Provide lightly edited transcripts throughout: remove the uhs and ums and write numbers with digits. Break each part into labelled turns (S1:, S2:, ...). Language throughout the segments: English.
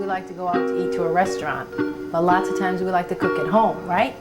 S1: we like to go out to eat to a restaurant, but lots of times we like to cook at home, right?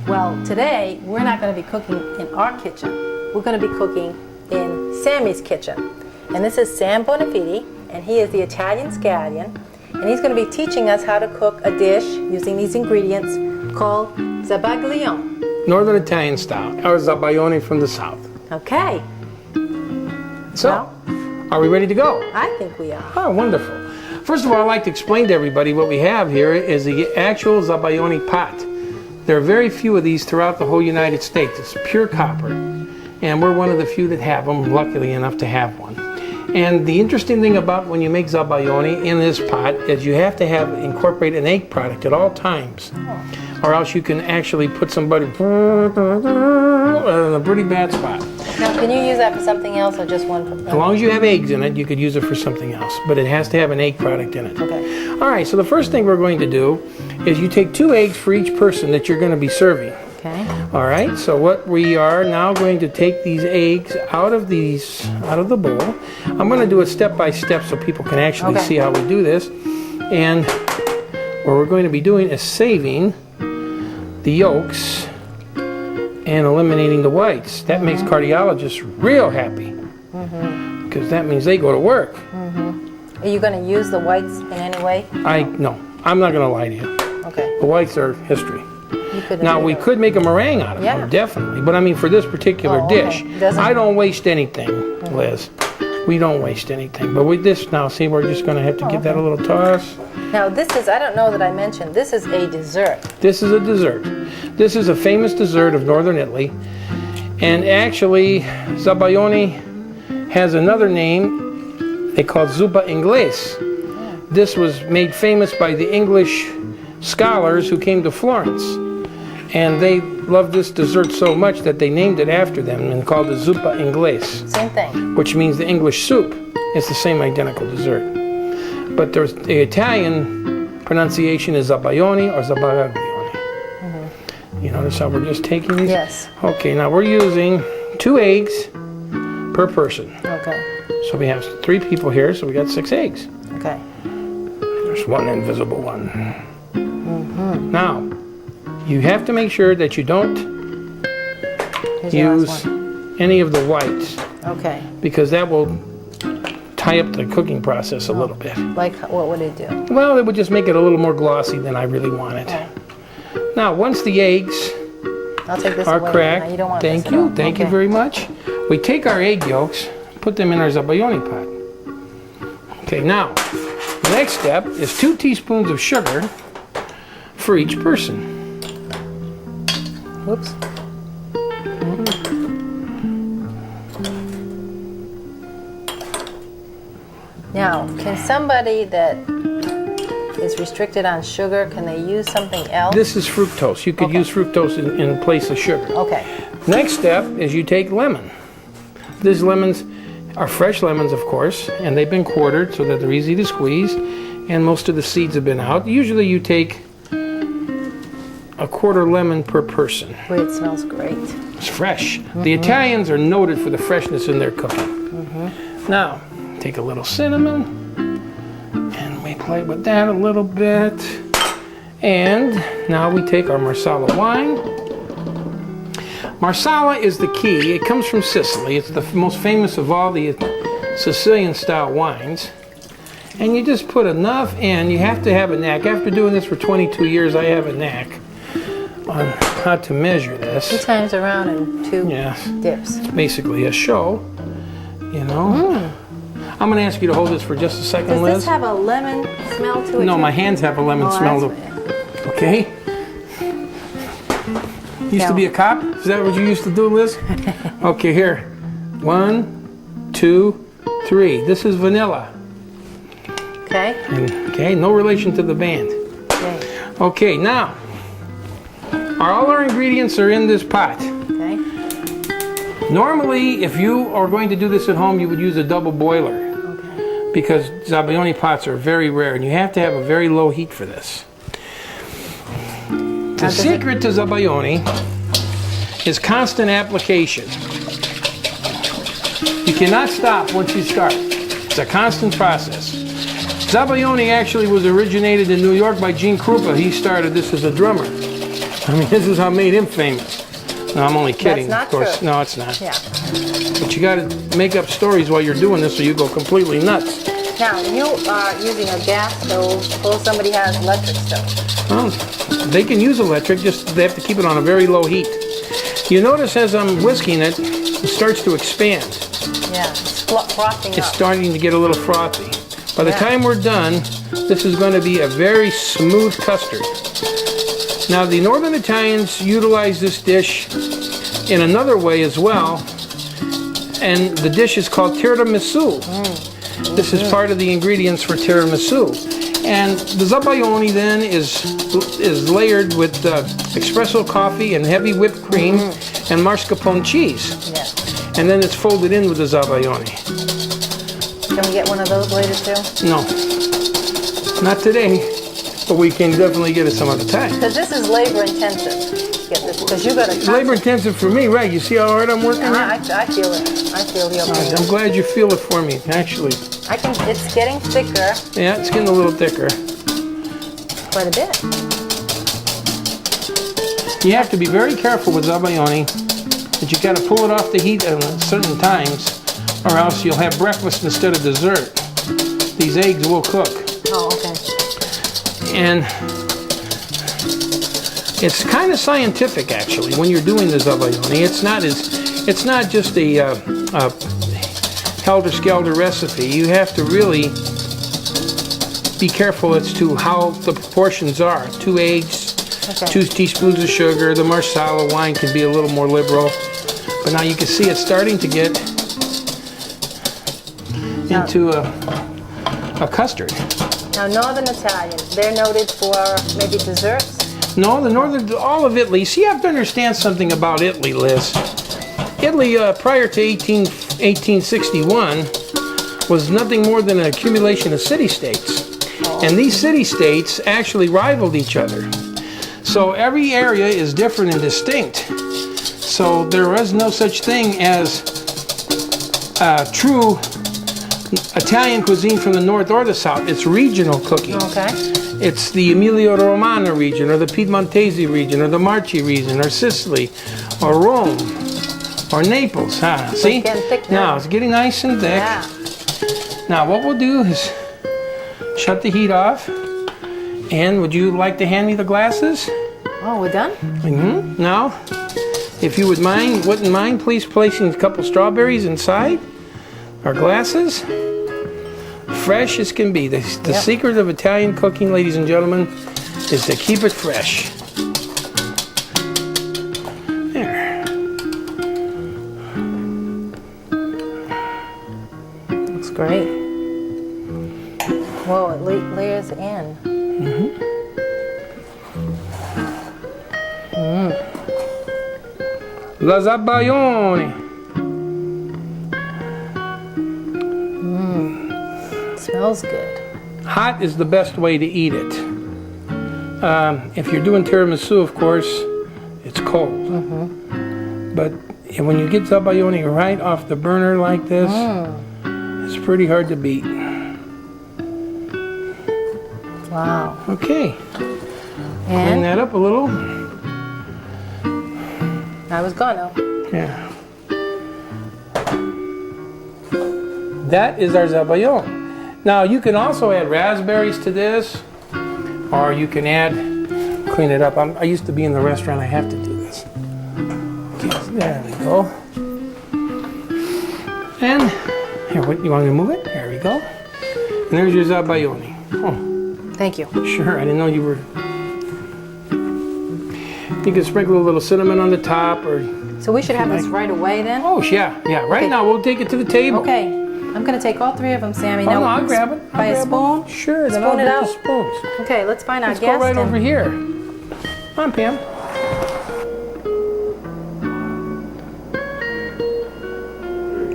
S1: Well, today we're not going to be cooking in our kitchen. We're going to be cooking in Sammy's kitchen. And this is Sam Bonafide, and he is the Italian scallion, and he's going to be teaching us how to cook a dish using these ingredients called zabaglione.
S2: Northern Italian style, or zabaione from the south.
S1: Okay.
S2: So, are we ready to go?
S1: I think we are.
S2: Oh, wonderful. First of all, I'd like to explain to everybody what we have here is the actual zabaione pot. There are very few of these throughout the whole United States. It's pure copper, and we're one of the few that have them, luckily enough to have one. And the interesting thing about when you make zabaione in this pot is you have to incorporate an egg product at all times, or else you can actually put somebody in a pretty bad spot.
S1: Now, can you use that for something else or just one?
S2: As long as you have eggs in it, you could use it for something else, but it has to have an egg product in it.
S1: Okay.
S2: All right, so the first thing we're going to do is you take 2 eggs for each person that you're going to be serving.
S1: Okay.
S2: All right, so what we are now going to take these eggs out of the bowl. I'm going to do it step by step so people can actually see how we do this. And what we're going to be doing is saving the yolks and eliminating the whites. That makes cardiologists real happy because that means they go to work.
S1: Are you going to use the whites in any way?
S2: No, I'm not going to lie to you.
S1: Okay.
S2: The whites are history.
S1: You could
S2: Now, we could make a meringue out of them, definitely. But I mean, for this particular dish, I don't waste anything, Liz. We don't waste anything. But with this now, see, we're just going to have to give that a little toss.
S1: Now, this is, I don't know that I mentioned, this is a dessert.
S2: This is a dessert. This is a famous dessert of northern Italy. And actually, zabaione has another name they call zuppa inglese. This was made famous by the English scholars who came to Florence. And they loved this dessert so much that they named it after them and called it zuppa inglese.
S1: Same thing.
S2: Which means the English soup. It's the same identical dessert. But the Italian pronunciation is zabaione or zabaglione. You notice how we're just taking these?
S1: Yes.
S2: Okay, now we're using 2 eggs per person.
S1: Okay.
S2: So we have 3 people here, so we got 6 eggs.
S1: Okay.
S2: There's one invisible one. Now, you have to make sure that you don't use any of the whites.
S1: Okay.
S2: Because that will tie up the cooking process a little bit.
S1: Like, what would it do?
S2: Well, it would just make it a little more glossy than I really want it.
S1: Okay.
S2: Now, once the eggs
S1: I'll take this
S2: are
S1: away.
S2: cracked,
S1: Now, you don't want
S2: thank
S1: this
S2: you, thank you very much. We take our egg yolks, put them in our zabaione pot. Okay, now, the next step is 2 teaspoons of sugar for each person.
S1: Whoops. Now, can somebody that is restricted on sugar, can they use something else?
S2: This is fructose. You could use fructose in place of sugar.
S1: Okay.
S2: Next step is you take lemon. These lemons are fresh lemons, of course, and they've been quartered so that they're easy to squeeze, and most of the seeds have been out. Usually you take a 1/4 lemon per person.
S1: Boy, it smells great.
S2: It's fresh. The Italians are noted for the freshness in their cooking. Now, take a little cinnamon, and we play with that a little bit. And now we take our Marsala wine. Marsala is the key. It comes from Sicily. It's the most famous of all the Sicilian-style wines. And you just put enough in. You have to have a knack. After doing this for 22 years, I have a knack on how to measure this.
S1: 2 times around and 2 dips.
S2: It's basically a show, you know. I'm going to ask you to hold this for just a second, Liz.
S1: Does this have a lemon smell to it?
S2: No,
S1: too?
S2: my hands have a lemon smell. Okay? Used to be a cop? Is that what you used to do, Liz? Okay, here. 1, 2, 3. This is vanilla.
S1: Okay.
S2: Okay, no relation to the band. Okay, now, all our ingredients are in this pot.
S1: Okay.
S2: Normally, if you are going to do this at home, you would use a double boiler.
S1: Okay.
S2: Because zabaione pots are very rare, and you have to have a very low heat for this. The secret to zabaione is constant application. You cannot stop once you start. It's a constant process. Zabaione actually was originated in New York by Gene Krupa. He started this as a drummer. I mean, this is how made him famous. No, I'm only kidding.
S1: That's not
S2: of course.
S1: true.
S2: No, it's not.
S1: Yeah.
S2: But you got to make up stories while you're doing this, so you go completely nuts.
S1: Now, you are using a gas stove. Suppose somebody has electric stove.
S2: Well, they can use electric, just they have to keep it on a very low heat. You notice as I'm whisking it, it starts to expand.
S1: Yeah, it's frothing
S2: It's
S1: up.
S2: starting to get a little frothy. By the
S1: Yeah.
S2: time we're done, this is going to be a very smooth custard. Now, the Northern Italians utilize this dish in another way as well, and the dish is called tiramisu. This is part of the ingredients for tiramisu. And the zabaione then is layered with espresso coffee and heavy whipped cream and mascarpone cheese.
S1: Yeah.
S2: And then it's folded in with the zabaione.
S1: Can we get one of those later too?
S2: No, not today, but we can definitely get it some other time.
S1: Because this is labor intensive. Get this, because you got to.
S2: It's labor intensive for me, right? You see how hard I'm working?
S1: I feel it. I feel your pain.
S2: I'm glad you feel it for me, actually.
S1: I can. It's getting thicker
S2: Yeah, it's getting a little thicker.
S1: quite a bit.
S2: You have to be very careful with zabaione, but you got to pull it off the heat at certain times, or else you'll have breakfast instead of dessert. These eggs will cook.
S1: Oh, okay.
S2: And it's kind of scientific, actually, when you're doing the zabaione. It's not just a helter-skelter recipe. You have to really be careful as to how the proportions are. 2 eggs,
S1: Okay.
S2: 2 teaspoons of sugar. The Marsala wine can be a little more liberal. But now you can see it's starting to get into a custard.
S1: Now, Northern Italian, they're noted for maybe desserts.
S2: No, all of Italy. See, you have to understand something about Italy, Liz. Italy, prior to 1861, was nothing more than an accumulation of city-states. And these city-states actually rivaled each other. So every area is different and distinct. So there is no such thing as true Italian cuisine from the north or the south. It's regional cooking.
S1: Okay.
S2: It's the Emilia-Romagna region, or the Piedmontese region, or the Marche region, or Sicily, or Rome, or Naples. See?
S1: It's getting thick now.
S2: Now it's getting nice and thick.
S1: Yeah.
S2: Now what we'll do is shut the heat off. And would you like to hand me the glasses?
S1: Oh, we're done?
S2: Mm-hmm. Now, if you wouldn't mind, please placing a couple strawberries inside our glasses. Fresh as can be. The secret of Italian cooking, ladies and gentlemen, is to keep it fresh. There.
S1: Looks great. Whoa, it layers in.
S2: La zabaione.
S1: Smells good.
S2: Hot is the best way to eat it. If you're doing tiramisu, of course, it's cold. But when you get zabaione right off the burner like this, it's pretty hard to beat.
S1: Wow.
S2: Okay, clean
S1: And
S2: that up a little.
S1: I was gonna.
S2: Yeah. That is our zabaione. Now you can also add raspberries to this, or you can clean it up. I used to be in the restaurant, I have to do this. Okay, there we go. And here, what, you want me to move it? There we go. And there's your zabaione. Oh,
S1: Thank you.
S2: sure, I didn't know you were. You can sprinkle a little cinnamon on the top, or
S1: So we should have this right away then?
S2: oh yeah. Right
S1: Okay.
S2: now we'll take it to the table.
S1: Okay. I'm gonna take all 3 of them, Sammy.
S2: Oh, no, I'll grab it.
S1: By a spoon?
S2: Sure, then
S1: Spoon
S2: I'll
S1: it
S2: get
S1: out.
S2: the spoons.
S1: Okay, let's find our
S2: Let's
S1: guest.
S2: go right
S1: and-
S2: over here. Come on, Pam.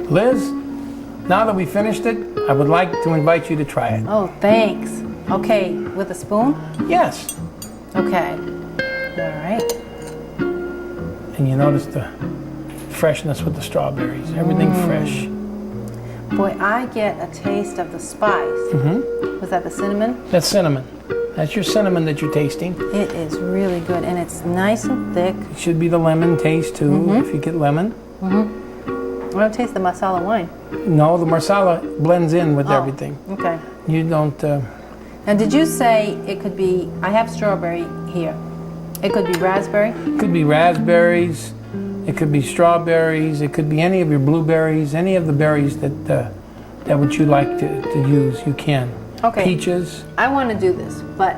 S2: Liz, now that we finished it, I would like to invite you to try it.
S1: Oh, thanks. Okay, with a spoon?
S2: Yes.
S1: Okay. All right.
S2: And you notice the freshness with the strawberries. Everything fresh.
S1: Boy, I get a taste of the spice. Was that the cinnamon?
S2: That's cinnamon. That's your cinnamon that you're tasting.
S1: It is really good, and it's nice and thick.
S2: It should be the lemon taste too, if you get lemon.
S1: I don't taste the masala wine.
S2: No, the marsala blends in with everything.
S1: Okay.
S2: You don't...
S1: And did you say it could be, I have strawberry here. It could be raspberry?
S2: It could be raspberries, it could be strawberries, it could be any of your blueberries, any of the berries that would you like to use, you can.
S1: Okay.
S2: Peaches.
S1: I want to do this, but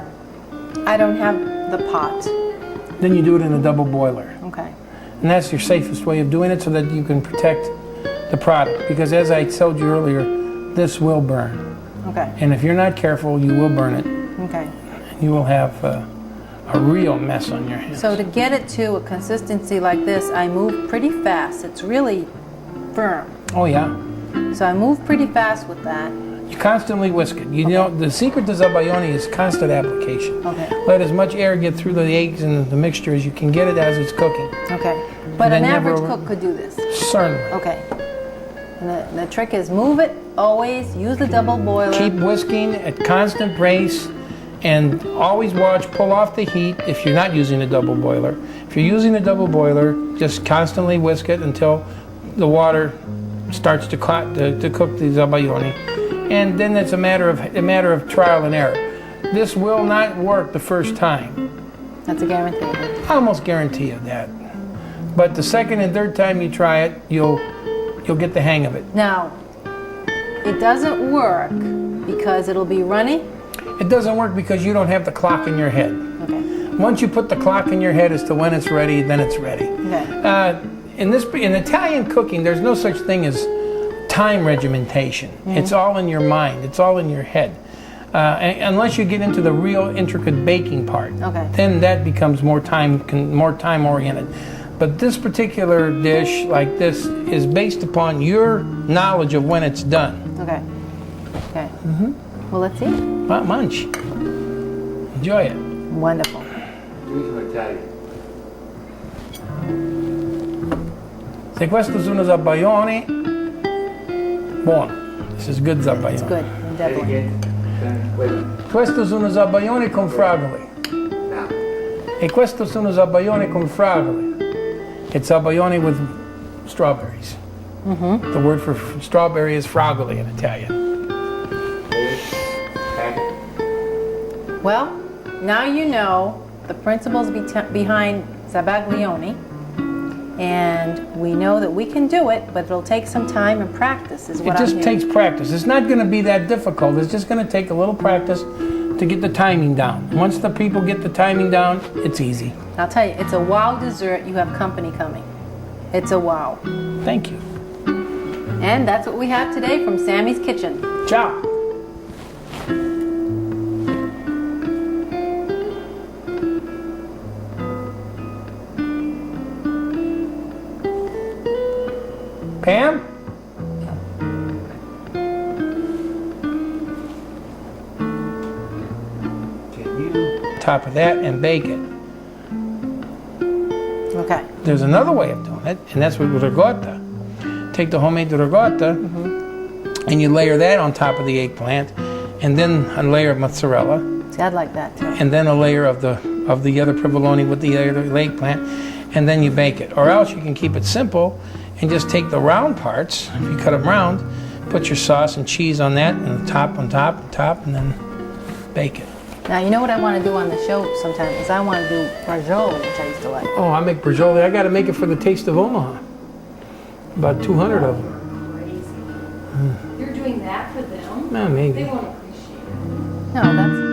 S1: I don't have the pot.
S2: Then you do it in a double boiler.
S1: Okay.
S2: And that's your safest way of doing it so that you can protect the product. Because as I told you earlier, this will burn.
S1: Okay.
S2: And if you're not careful, you will burn it.
S1: Okay.
S2: And you will have a real mess on your hands.
S1: So to get it to a consistency like this, I move pretty fast. It's really firm.
S2: Oh yeah.
S1: So I move pretty fast with that.
S2: You constantly whisk it. You know, the secret to zabaglione is constant application.
S1: Okay.
S2: Let as much air get through the eggs and the mixture as you can get it as it's cooking.
S1: Okay. But
S2: then
S1: an
S2: never-
S1: average cook could do this.
S2: Certainly.
S1: Okay. And the trick is move it always, use the double boiler.
S2: Keep whisking at constant pace and always watch, pull off the heat if you're not using a double boiler. If you're using a double boiler, just constantly whisk it until the water starts to cook the zabaglione. And then it's a matter of trial and error. This will not work the first time.
S1: That's a guarantee.
S2: I almost guarantee you that. But the second and third time you try it, you'll get the hang of it.
S1: Now, it doesn't work because it'll be runny.
S2: It doesn't work because you don't have the clock in your head.
S1: Okay.
S2: Once you put the clock in your head as to when it's ready, then it's ready.
S1: Okay.
S2: In Italian cooking, there's no such thing as time regimentation. It's all in your mind. It's all in your head. Unless you get into the real intricate baking part,
S1: Okay.
S2: then that becomes more time oriented. But this particular dish, like this, is based upon your knowledge of when it's done.
S1: Okay. Okay. Well, let's see.
S2: Munch. Enjoy it.
S1: Wonderful.
S2: Se questo sono zabaglione, buono. This is good zabaglione.
S1: It's good. Definitely.
S2: Questo sono zabaglione con fragole. E questo sono zabaglione con fragole. It's zabaglione with strawberries. The word for strawberry is fragole in Italian.
S1: Well, now you know the principles behind zabaglione, and we know that we can do it, but it'll take some time and practice is what
S2: It
S1: I'm
S2: just
S1: hearing.
S2: takes practice. It's not going to be that difficult. It's just going to take a little practice to get the timing down. Once the people get the timing down, it's easy.
S1: I'll tell you, it's a wow dessert. You have company coming. It's a wow.
S2: Thank you.
S1: And that's what we have today from Sammy's Kitchen.
S2: Ciao. Pam? Top of that and bake it.
S1: Okay.
S2: There's another way of doing it, and that's with ricotta. Take the homemade ricotta and you layer that on top of the eggplant, and then a layer of mozzarella,
S1: See, I'd like that too.
S2: and then a layer of the other provolone with the other eggplant, and then you bake it. Or else you can keep it simple and just take the round parts, if you cut them round, put your sauce and cheese on that, and the top on top, and then bake it.
S1: Now, you know what I want to do on the show sometimes is I want to do ravioli, which I used to like.
S2: Oh, I make braciole. I got to make it for the Taste of Omaha. About 200 of them.
S3: You're doing that for them?
S2: Well, maybe.
S3: They won't appreciate it.
S1: No, that's